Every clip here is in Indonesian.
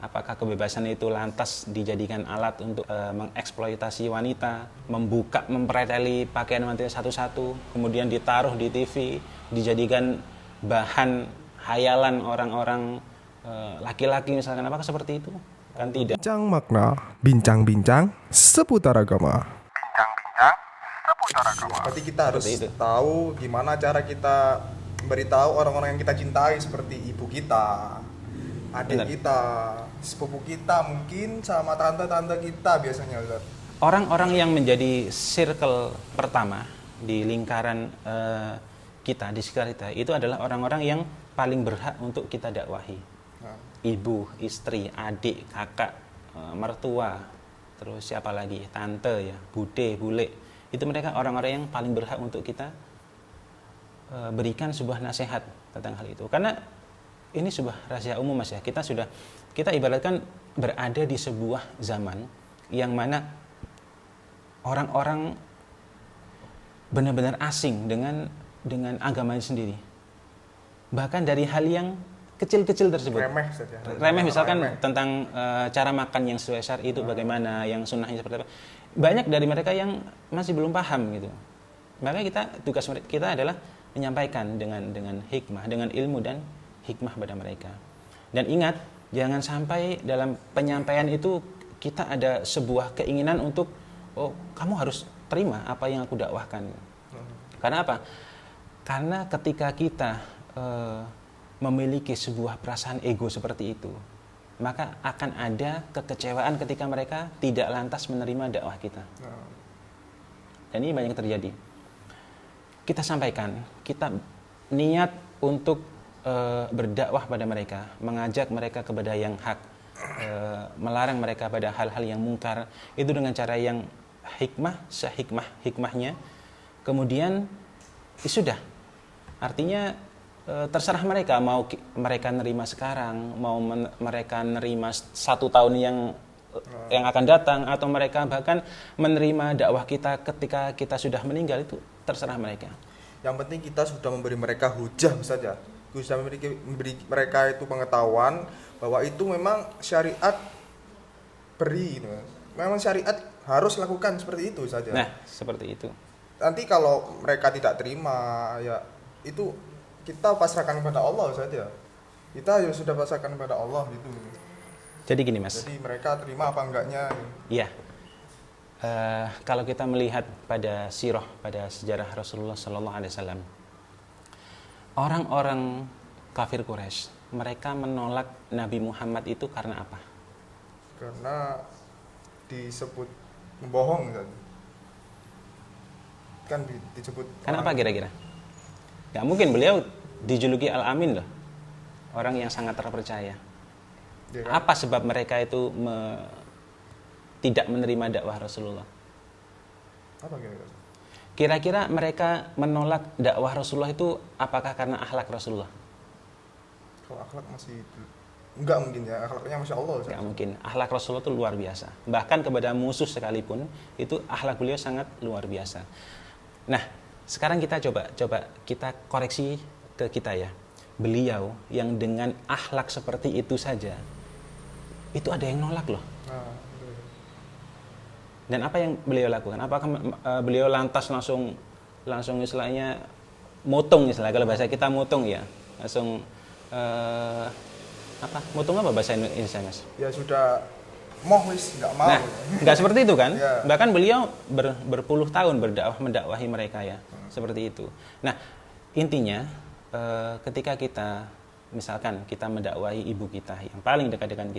Apakah kebebasan itu lantas dijadikan alat untuk mengeksploitasi wanita, mempreteli pakaian wanita satu-satu, kemudian ditaruh di TV, dijadikan bahan hayalan orang-orang laki-laki misalkan, apakah seperti itu? Kan tidak. Bincang makna, bincang-bincang seputar agama. Bincang-bincang seputar agama. Berarti kita harus Seperti itu. tahu gimana cara kita memberitahu orang-orang yang kita cintai, seperti ibu kita, adik Benar. kita, sepupu kita mungkin, sama tante-tante kita biasanya, Ustaz. Orang-orang yang menjadi circle pertama di lingkaran kita, di sekitar kita, itu adalah orang-orang yang paling berhak untuk kita dakwahi. Nah, Ibu, istri, adik, kakak, mertua, terus siapa lagi, tante ya, bude, bule. Itu mereka orang-orang yang paling berhak untuk kita berikan sebuah nasihat tentang hal itu. Karena ini sebuah rahasia umum, Mas ya. Kita ibaratkan berada di sebuah zaman yang mana orang-orang benar-benar asing dengan agamanya sendiri. Bahkan dari hal yang kecil-kecil tersebut. remeh saja. Remeh misalkan Remeh. tentang cara makan yang sesuai syar'i itu bagaimana, yang sunnahnya seperti apa. Banyak dari mereka yang masih belum paham gitu. Maka tugas kita adalah menyampaikan dengan hikmah, dengan ilmu dan hikmah pada mereka. Dan ingat, jangan sampai dalam penyampaian itu kita ada sebuah keinginan untuk, oh kamu harus terima apa yang aku dakwahkan. Karena apa? Karena ketika kita memiliki sebuah perasaan ego seperti itu, maka akan ada kekecewaan ketika mereka tidak lantas menerima dakwah kita. Dan ini banyak terjadi. Kita sampaikan, kita niat untuk berdakwah pada mereka, mengajak mereka kepada yang hak, melarang mereka pada hal-hal yang mungkar, itu dengan cara yang hikmah, sehikmah-hikmahnya. Kemudian ya sudah, artinya terserah mereka, mau mereka nerima sekarang, mau mereka nerima 1 tahun yang akan datang, atau mereka bahkan menerima dakwah kita ketika kita sudah meninggal, itu terserah mereka. Yang penting kita sudah memberi mereka hujah saja. Bisa memberi mereka itu pengetahuan bahwa itu memang syariat beri gitu. Memang syariat harus lakukan seperti itu saja. Nah, seperti itu. Nanti kalau mereka tidak terima, ya itu kita pasrahkan kepada Allah saja. Kita ya sudah pasrahkan kepada Allah gitu. Jadi gini, Mas. Jadi mereka terima apa enggaknya. Iya. Kalau kita melihat pada sirah, pada sejarah Rasulullah Sallallahu Alaihi Wasallam, orang-orang kafir Quraisy, mereka menolak Nabi Muhammad itu karena apa? Karena disebut membohong kan disebut. Kenapa kira-kira? Gak mungkin, beliau dijuluki Al-Amin loh, orang yang sangat terpercaya. Ya kan? Apa sebab mereka itu tidak menerima dakwah Rasulullah? Apa kira-kira? Kira-kira mereka menolak dakwah Rasulullah itu apakah karena akhlak Rasulullah? Kalau akhlak masih enggak mungkin ya, akhlaknya Masya Allah. Gak mungkin. Akhlak Rasulullah itu luar biasa. Bahkan kepada musuh sekalipun, itu akhlak beliau sangat luar biasa. Nah, sekarang kita coba kita koreksi ke kita ya. Beliau yang dengan akhlak seperti itu saja, itu ada yang nolak loh. Nah, betul. Dan apa yang beliau lakukan? Apakah beliau lantas langsung istilahnya motong, istilahnya kalau bahasa kita motong ya, langsung motong apa bahasa Indonesia, Mas? Ya sudah wis enggak mau. Nah, nggak seperti itu kan? Ya. Bahkan beliau berpuluh tahun mendakwahi mereka ya, seperti itu. Nah, intinya ketika kita misalkan kita mendakwahi ibu kita yang paling dekat dengan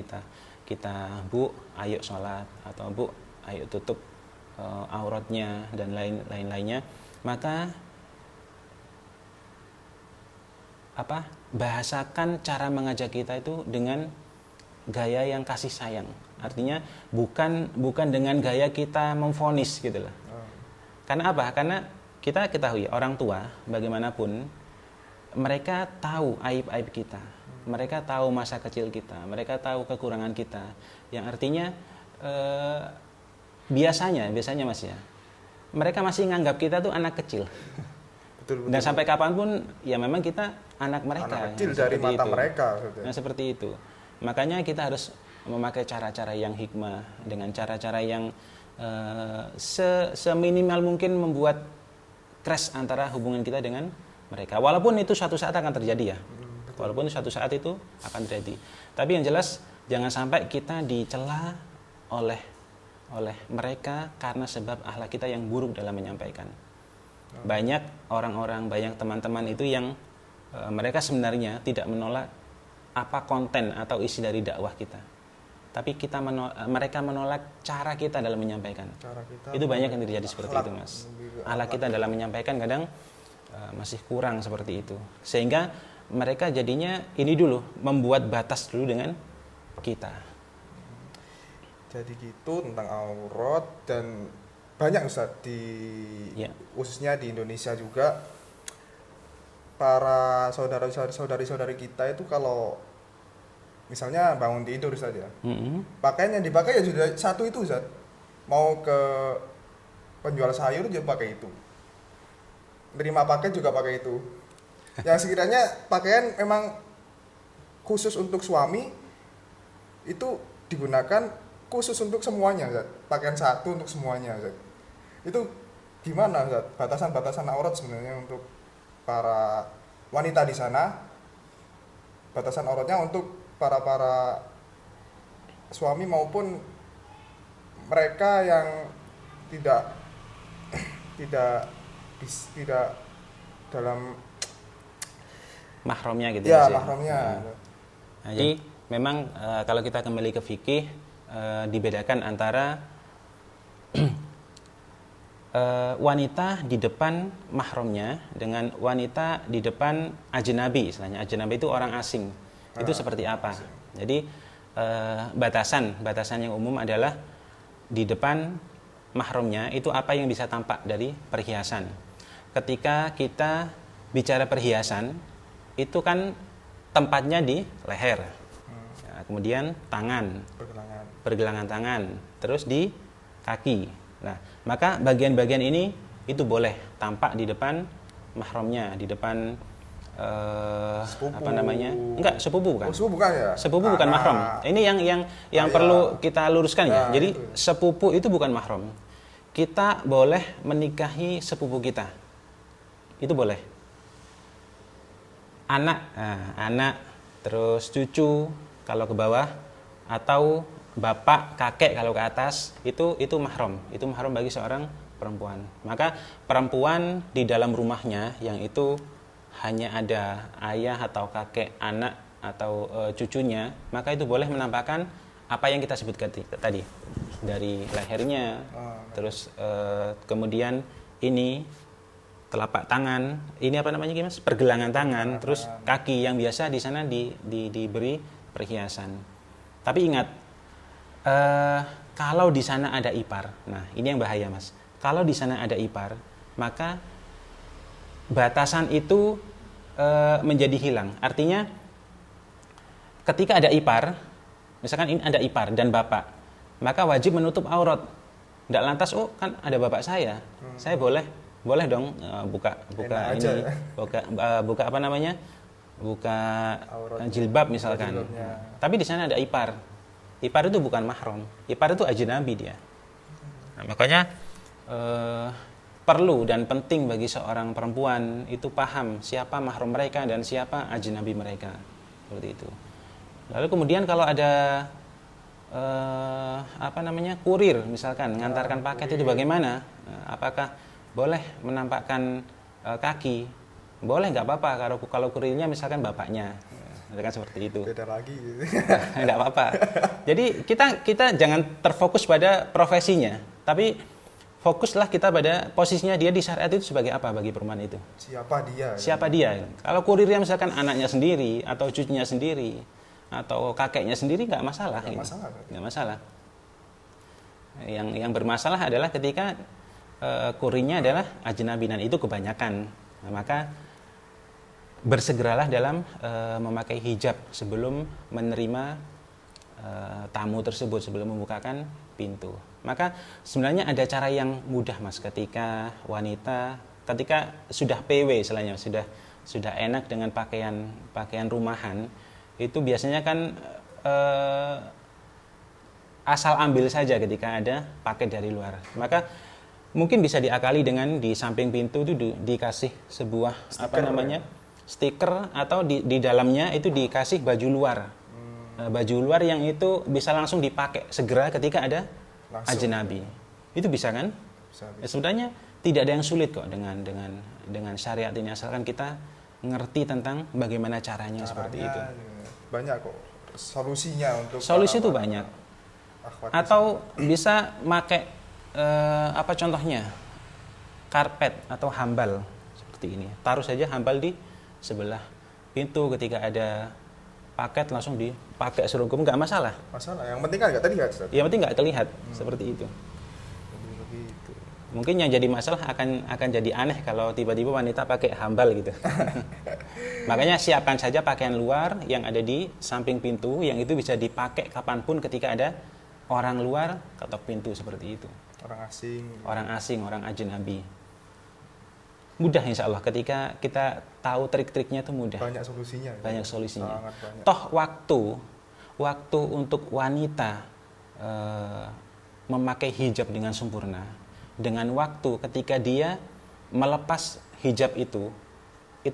kita, Bu, ayo sholat, atau Bu, ayo tutup auratnya dan lain-lainnya, maka bahasakan cara mengajak kita itu dengan gaya yang kasih sayang. Artinya bukan dengan gaya kita memvonis gitu loh. Karena apa? Karena kita ketahui orang tua bagaimanapun mereka tahu aib-aib kita. Mereka tahu masa kecil kita, mereka tahu kekurangan kita. Yang artinya biasanya Mas ya, mereka masih nganggap kita tuh anak kecil. Betul. Dan sampai kapanpun ya memang kita anak mereka. Anak kecil Nah, dari seperti mata itu. mereka. Nah, seperti itu. Makanya kita harus memakai cara-cara yang hikmah, dengan cara-cara yang seminimal mungkin membuat crash antara hubungan kita dengan mereka. Walaupun itu suatu saat akan terjadi ya. Walaupun suatu saat itu akan terjadi. Tapi yang jelas jangan sampai kita dicela oleh mereka karena sebab akhlak kita yang buruk dalam menyampaikan. Banyak orang-orang, banyak teman-teman itu yang mereka sebenarnya tidak menolak apa konten atau isi dari dakwah kita. Tapi mereka menolak cara kita dalam menyampaikan. Itu banyak yang terjadi seperti itu, Mas. Akhlak kita dalam menyampaikan kadang masih kurang seperti itu. Sehingga mereka jadinya ini dulu, membuat batas dulu dengan kita. Jadi gitu tentang aurat, dan banyak Ustaz khususnya di Indonesia juga para saudari-saudari kita itu kalau misalnya bangun tidur saja, pakaian yang dipakai ya sudah satu itu Ustaz. Mau ke penjual sayur juga pakai itu, nerima paket juga pakai itu. Yang sekiranya pakaian memang khusus untuk suami itu digunakan khusus untuk semuanya, Zat. Pakaian satu untuk semuanya, Zat. Itu gimana, Zat? Batasan-batasan aurat sebenarnya untuk para wanita di sana, batasan auratnya untuk para suami maupun mereka yang tidak dalam mahramnya gitu ya, Mas, mahramnya. Nah, jadi memang kalau kita kembali ke fikih, dibedakan antara wanita di depan mahramnya dengan wanita di depan ajnabi. Istilahnya ajnabi itu orang asing. Itu seperti apa? Jadi batasan yang umum adalah di depan mahramnya itu apa yang bisa tampak dari perhiasan. Ketika kita bicara perhiasan, itu kan tempatnya di leher. Kemudian tangan, pergelangan tangan, terus di kaki. Nah, maka bagian-bagian ini itu boleh tampak di depan mahramnya, di depan apa namanya? Enggak, sepupu bukan. Oh, sepupu bukan ya? Sepupu bukan mahram. Ini yang perlu kita luruskan ya. Jadi itu. Sepupu itu bukan mahram. Kita boleh menikahi sepupu kita. Itu boleh. Anak, terus cucu kalau ke bawah, atau bapak, kakek kalau ke atas, itu mahram. Itu mahram bagi seorang perempuan. Maka perempuan di dalam rumahnya yang itu hanya ada ayah atau kakek, anak atau cucunya, maka itu boleh menampakkan apa yang kita sebutkan tadi, dari lehernya, terus kemudian ini telapak tangan, ini apa namanya Mas? Pergelangan tangan, terus kaki yang biasa di sana diberi perhiasan. Tapi ingat, kalau di sana ada ipar, nah ini yang bahaya Mas. Kalau di sana ada ipar, maka batasan itu menjadi hilang. Artinya, ketika ada ipar, misalkan ini ada ipar dan bapak, maka wajib menutup aurat. Tidak lantas, oh kan ada bapak saya boleh dong buka ini, buka apa namanya, buka jilbab misalkan. Tapi di sana ada ipar. Ipar itu bukan mahram. Ipar itu ajnabi dia. Nah, makanya perlu dan penting bagi seorang perempuan itu paham siapa mahram mereka dan siapa ajnabi mereka. Seperti itu. Lalu kemudian kalau ada kurir misalkan ngantarkan paket itu bagaimana? Apakah boleh menampakkan kaki? Boleh, nggak apa-apa kalau kurirnya misalkan bapaknya. Kan seperti itu. Beda lagi. Nggak apa-apa. Jadi kita jangan terfokus pada profesinya, tapi fokuslah kita pada posisinya dia di syariat itu sebagai apa bagi perempuan itu. Siapa dia? Kalau kurirnya misalkan anaknya sendiri atau cucunya sendiri atau kakeknya sendiri, nggak masalah. Nggak masalah. Yang bermasalah adalah ketika kurirnya adalah ajnabi, dan itu kebanyakan. Nah, maka bersegeralah dalam memakai hijab sebelum menerima tamu tersebut, sebelum membukakan pintu. Maka sebenarnya ada cara yang mudah Mas, ketika sudah PW istilahnya, sudah enak dengan pakaian rumahan, itu biasanya kan asal ambil saja ketika ada paket dari luar. Maka mungkin bisa diakali dengan di samping pintu itu dikasih sebuah stiker atau di dalamnya itu dikasih baju luar. Baju luar yang itu bisa langsung dipakai segera ketika ada ajnabi. Itu bisa kan? Bisa. Sebenarnya tidak ada yang sulit kok dengan syariat ini, asalkan kita ngerti tentang bagaimana caranya seperti itu. Banyak kok solusinya untuk solusi itu banyak. Atau bisa pakai contohnya karpet atau hambal seperti ini. Taruh saja hambal di sebelah pintu, ketika ada paket langsung dipakai serugum, nggak masalah. Yang penting kan nggak terlihat. Yang penting nggak terlihat seperti itu. Begitu. Mungkin yang jadi masalah akan jadi aneh kalau tiba-tiba wanita pakai hambal gitu. Makanya siapkan saja pakaian luar yang ada di samping pintu, yang itu bisa dipakai kapanpun ketika ada orang luar ketok pintu seperti itu. Orang asing, orang ajnabi. Mudah insya Allah ketika kita tahu trik-triknya itu mudah. Banyak solusinya. Sangat banyak. Toh waktu untuk wanita memakai hijab dengan sempurna, dengan waktu ketika dia melepas hijab itu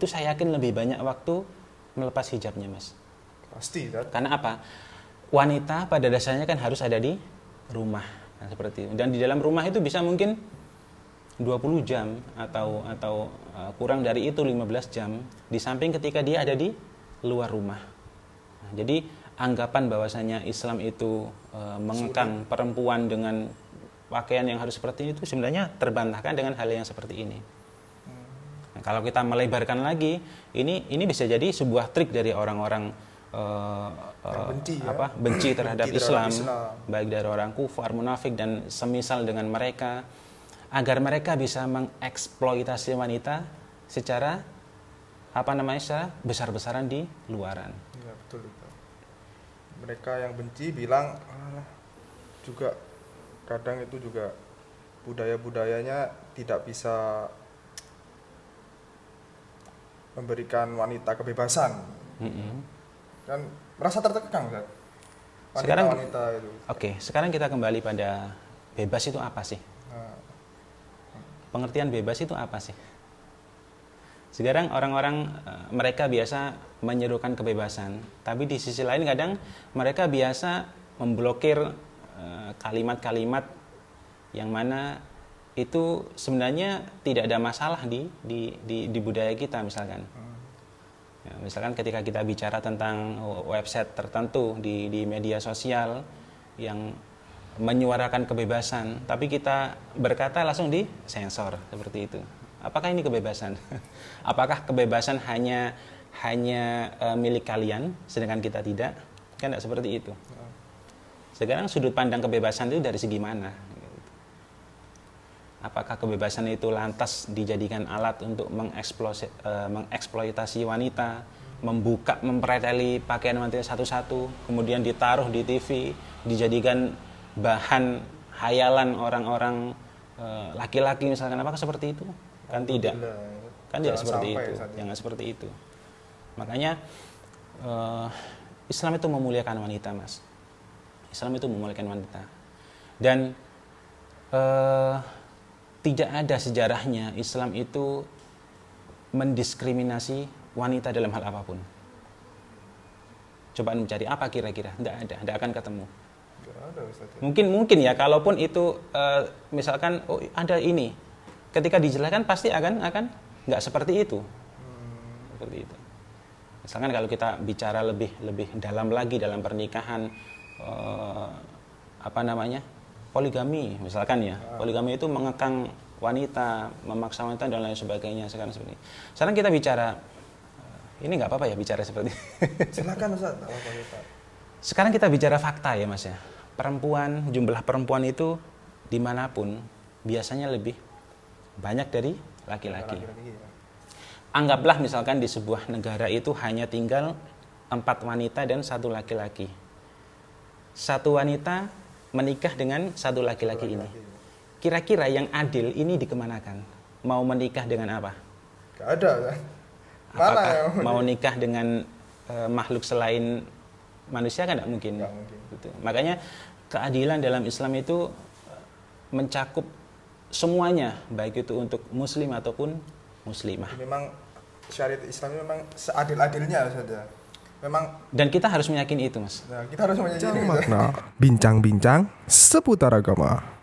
saya yakin lebih banyak waktu melepas hijabnya, Mas. Pasti kan? Karena apa? Wanita pada dasarnya kan harus ada di rumah, seperti itu. Dan di dalam rumah itu bisa mungkin 20 jam atau kurang dari itu 15 jam, di samping ketika dia ada di luar rumah. Jadi anggapan bahwasanya Islam itu mengekang perempuan dengan pakaian yang harus seperti itu sebenarnya terbantahkan dengan hal yang seperti ini. Nah, kalau kita melebarkan lagi, ini bisa jadi sebuah trik dari orang-orang benci terhadap Islam, baik dari orang kufar, munafik dan semisal dengan mereka, agar mereka bisa mengeksploitasi wanita secara secara besar-besaran di luaran. Ya, betul. Mereka yang benci bilang juga kadang itu juga budaya-budayanya tidak bisa memberikan wanita kebebasan. Dan merasa terkekang kan? Wanita itu. Oke, sekarang kita kembali pada bebas itu apa sih? Pengertian bebas itu apa sih? Sekarang orang-orang mereka biasa menyerukan kebebasan, tapi di sisi lain kadang mereka biasa memblokir kalimat-kalimat yang mana itu sebenarnya tidak ada masalah di budaya kita misalkan. Ya, misalkan ketika kita bicara tentang website tertentu di media sosial yang menyuarakan kebebasan, tapi kita berkata langsung disensor seperti itu. Apakah ini kebebasan? Apakah kebebasan hanya milik kalian, sedangkan kita tidak? Kan tidak seperti itu. Sekarang sudut pandang kebebasan itu dari segi mana? Apakah kebebasan itu lantas dijadikan alat untuk mengeksploitasi wanita, mempreteli pakaian wanita satu-satu, kemudian ditaruh di TV, dijadikan bahan hayalan orang-orang laki-laki misalkan? Apakah seperti itu? Kan tidak. Kan tidak seperti itu. Jangan seperti itu. Makanya Islam itu memuliakan wanita, Mas. Islam itu memuliakan wanita. Dan tidak ada sejarahnya Islam itu mendiskriminasi wanita dalam hal apapun. Coba mencari apa kira-kira? Tidak ada, tidak akan ketemu. Mungkin ya, kalaupun itu misalkan ada ini, ketika dijelaskan pasti akan nggak seperti itu. Seperti itu. Misalkan kalau kita bicara lebih dalam lagi dalam pernikahan, poligami misalkan ya. Poligami itu mengekang wanita, memaksa wanita dan lain sebagainya. Sekarang kita bicara, ini nggak apa-apa ya bicara seperti silakan Ustaz. Sekarang kita bicara fakta ya Mas ya. Jumlah perempuan itu dimanapun biasanya lebih banyak dari laki-laki. Anggaplah misalkan di sebuah negara itu hanya tinggal 4 wanita dan 1 laki-laki. 1 wanita menikah dengan 1 laki-laki ini. Kira-kira yang adil ini dikemanakan? Mau menikah dengan apa? Gak ada kan? Apakah mau nikah dengan makhluk selain manusia kan tidak mungkin. Nggak mungkin. Gitu. Makanya keadilan dalam Islam itu mencakup semuanya, baik itu untuk muslim ataupun muslimah. Memang syariat Islam ini memang seadil-adilnya saja. Memang Dan kita harus meyakini itu, Mas. kita harus menyadari Makna bincang-bincang seputar agama.